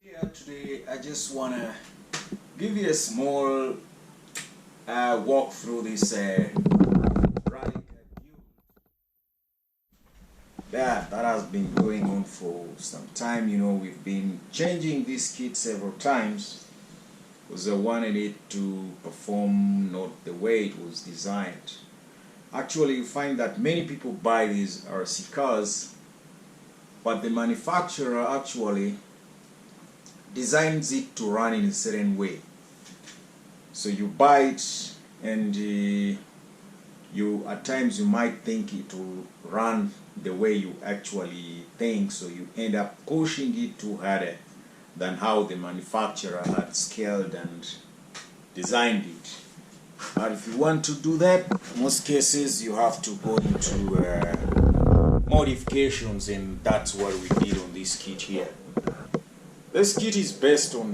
Here today I just want to give you a small walk through this replica build that has been going on for some time. You know, we've been changing this kit several times because I wanted it to perform not the way it was designed. Actually, you find that many people buy these RC cars, but the manufacturer actually designs it to run in a certain way. So you buy it and you at times you might think it will run the way you actually think, so you end up pushing it too harder than how the manufacturer had scaled and designed it. But if you want to do that, in most cases you have to go into modifications, and that's what we did on this kit here. This kit is based on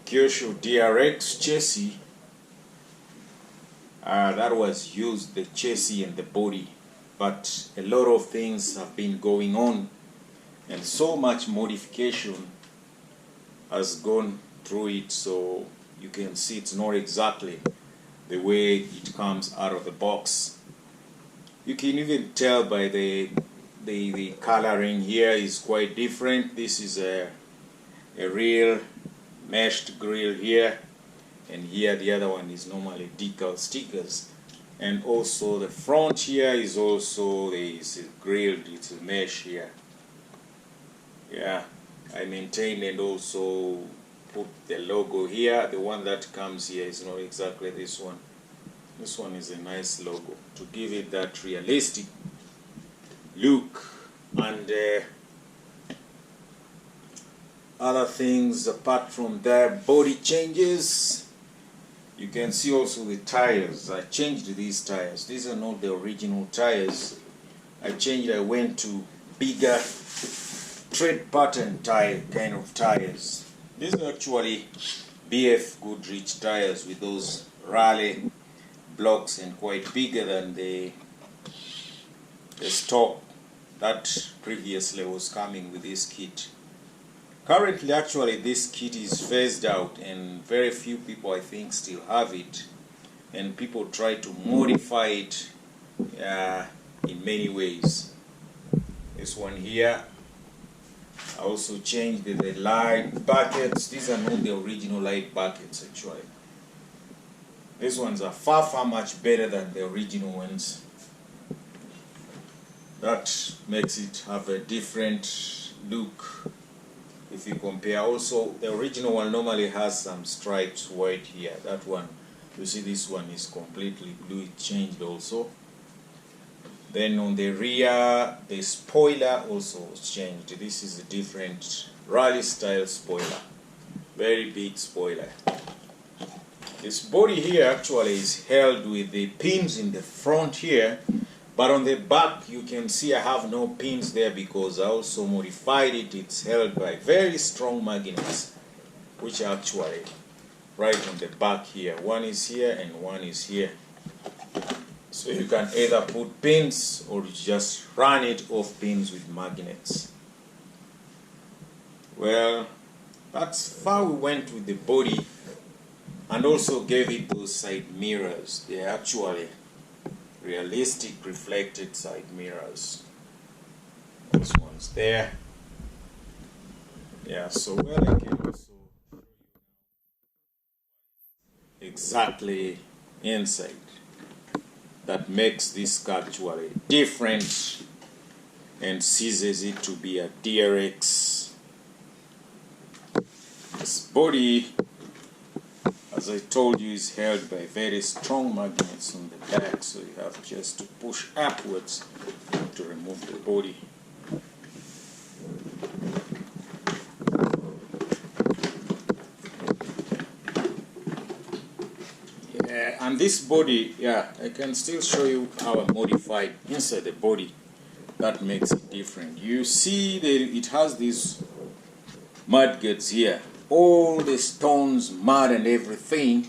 Kyosho DRX chassis that was used, the chassis and the body, but a lot of things have been going on and so much modification has gone through it, so you can see it's not exactly the way it comes out of the box. You can even tell by the coloring here is quite different. This is a real meshed grill here, and here the other one is normally decal stickers, and also the front here is also grilled, it's a mesh here. Yeah, I maintained and also put the logo here. The one that comes here is not exactly this one. This one is a nice logo to give it that realistic look. And other things apart from that, body changes. You can see also the tires. I changed these tires. These are not the original tires. I went to bigger tread pattern tire kind of tires. These are actually BF Goodrich tires with those rally blocks and quite bigger than the stock that previously was coming with this kit. Currently, actually, this kit is phased out and very few people, I think, still have it, and people try to modify it in many ways. This one here, I also changed the light buckets. These are not the original light buckets actually. These ones are far much better than the original ones. That makes it have a different look if you compare. Also, the original one normally has some stripes white here. That one, you see, this one is completely blue. It changed also. Then on the rear, the spoiler also was changed. This is a different rally style spoiler, very big spoiler. This body here actually is held with the pins in the front here, but on the back you can see I have no pins there because I also modified it. It's held by very strong magnets, which are actually right on the back here. One is here and one is here. So you can either put pins or just run it off pins with magnets. Well, that's how we went with the body, and also gave it those side mirrors. They're actually realistic reflected side mirrors. This one's there. Yeah, so well, I can also show you exactly inside that makes this car actually different and seizes it to be a DRX. This body, as I told you, is held by very strong magnets on the back, so you have just to push upwards to remove the body. Yeah, and this body, yeah, I can still show you how I modified inside the body. That makes it different. You see that it has these mud guards here. All the stones, mud and everything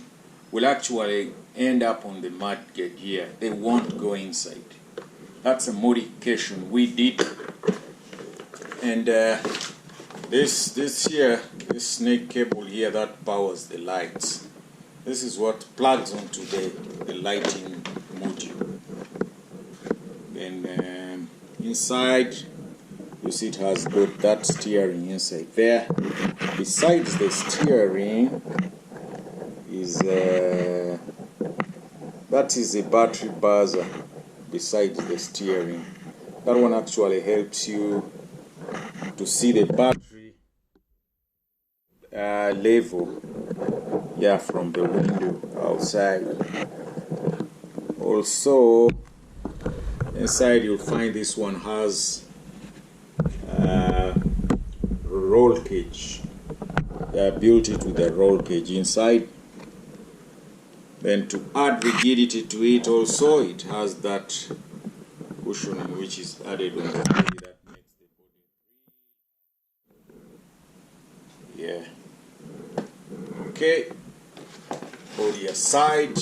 will actually end up on the mud gate here. They won't go inside. That's a modification we did. And This here, this snake cable here that powers the lights. This is what plugs onto the lighting module. Then inside, you see it has got that steering inside there. Besides the steering is that is a battery buzzer. Besides the steering, that one actually helps you to see the battery level, yeah, from the window outside. Also, inside you'll find this one has roll cage. They built it with a roll cage inside. Then to add rigidity to it also, it has that cushioning which is added on the body that makes the body. Yeah. Okay. Body aside.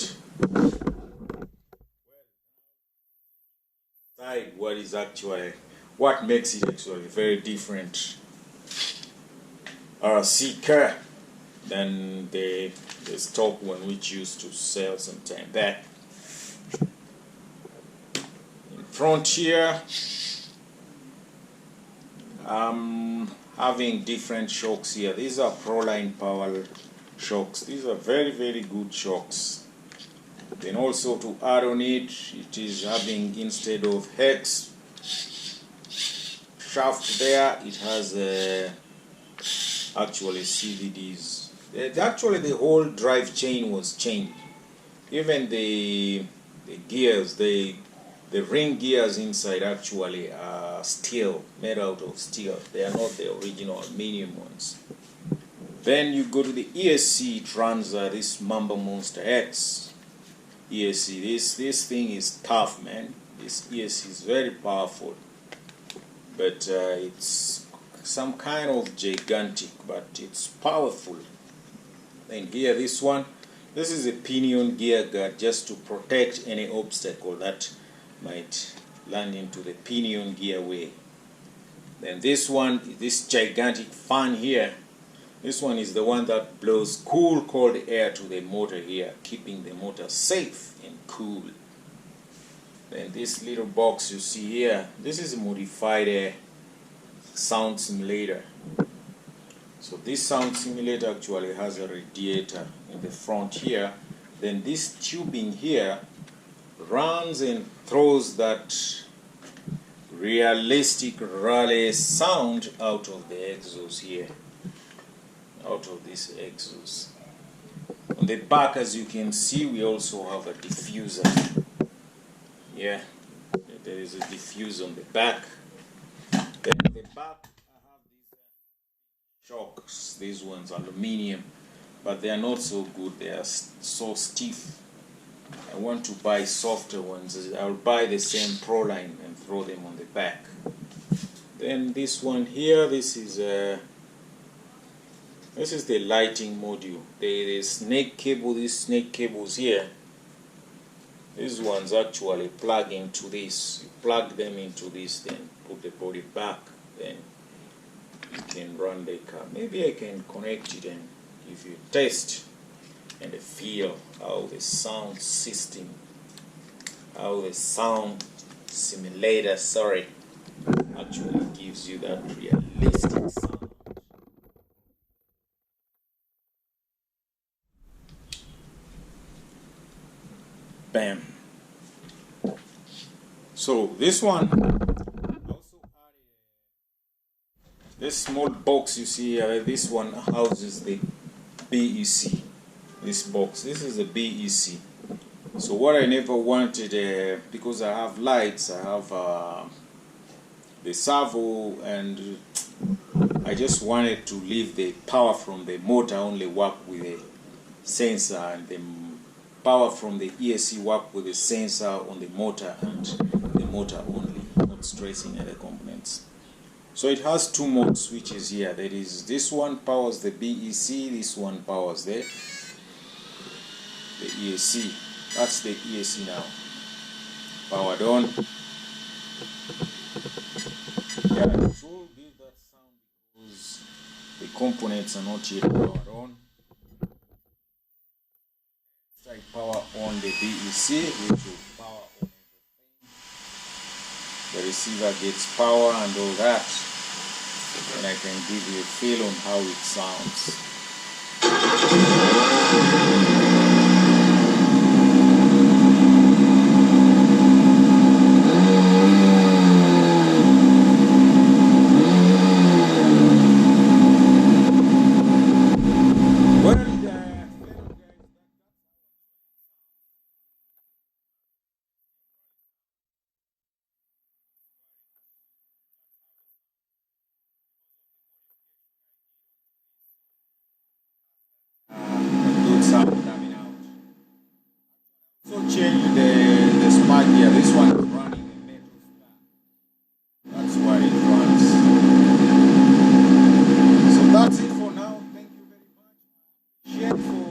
What makes it actually very different seeker than the stock one which used to sell some time back. In front here, having different shocks here. These are Proline Power shocks. These are very, very good shocks. Then also to add on it, it is having, instead of hex shaft there, it has actually CVDs. Actually, the whole drive chain was changed. Even the gears, the ring gears inside actually are steel, made out of steel. They are not the original aluminum ones. Then you go to the ESC. It runs this Mamba Monster X ESC. This thing is tough, man. This ESC is very powerful, but it's some kind of gigantic, but it's powerful. Then here, this is a pinion gear guard, just to protect any obstacle that might land into the pinion gear way. Then this gigantic fan here, this one is the one that blows cool, cold air to the motor here, keeping the motor safe and cool. Then this little box you see here, this is a modified sound simulator. So this sound simulator actually has a radiator in the front here. Then this tubing here runs and throws that realistic rally sound out of the exhaust here, out of this exhaust. On the back, as you can see, we also have a diffuser. Yeah, there is a diffuser on the back. Then on the back, I have these shocks. These ones are aluminium, but they are not so good. They are so stiff. I want to buy softer ones. I'll buy the same Proline and throw them on the back. Then this one here, this is the lighting module. The snake cable, these snake cables here, these ones actually plug into this. You plug them into this, then put the body back, then you can run the car. Maybe I can connect it and give you a test and a feel how the sound system, how the sound simulator, actually gives you that realistic sound. Bam. So this one also added this small box you see here. This one houses the BEC. This box. This is a BEC. So what I never wanted, because I have lights, I have the servo, and I just wanted to leave the power from the motor only work with a sensor, and the power from the ESC work with the sensor on the motor and the motor only, not stressing other components. So it has two mode switches here. That is, this one powers the BEC, this one powers the ESC. That's the ESC now. Powered on. Yeah, it will give that sound because because the components are not yet powered on. Try power on the DEC, which will power on everything. The receiver gets power and all that, and I can give you a feel on how it sounds. Good sound coming out. So change the spark here. This one is running a metal spark. That's why it runs. So that's it for now. Thank you very much. Share for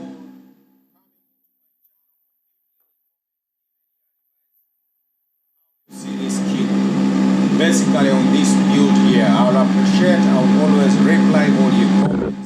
see this kit. Basically on this build here, I'll appreciate, I'll always reply all your comments.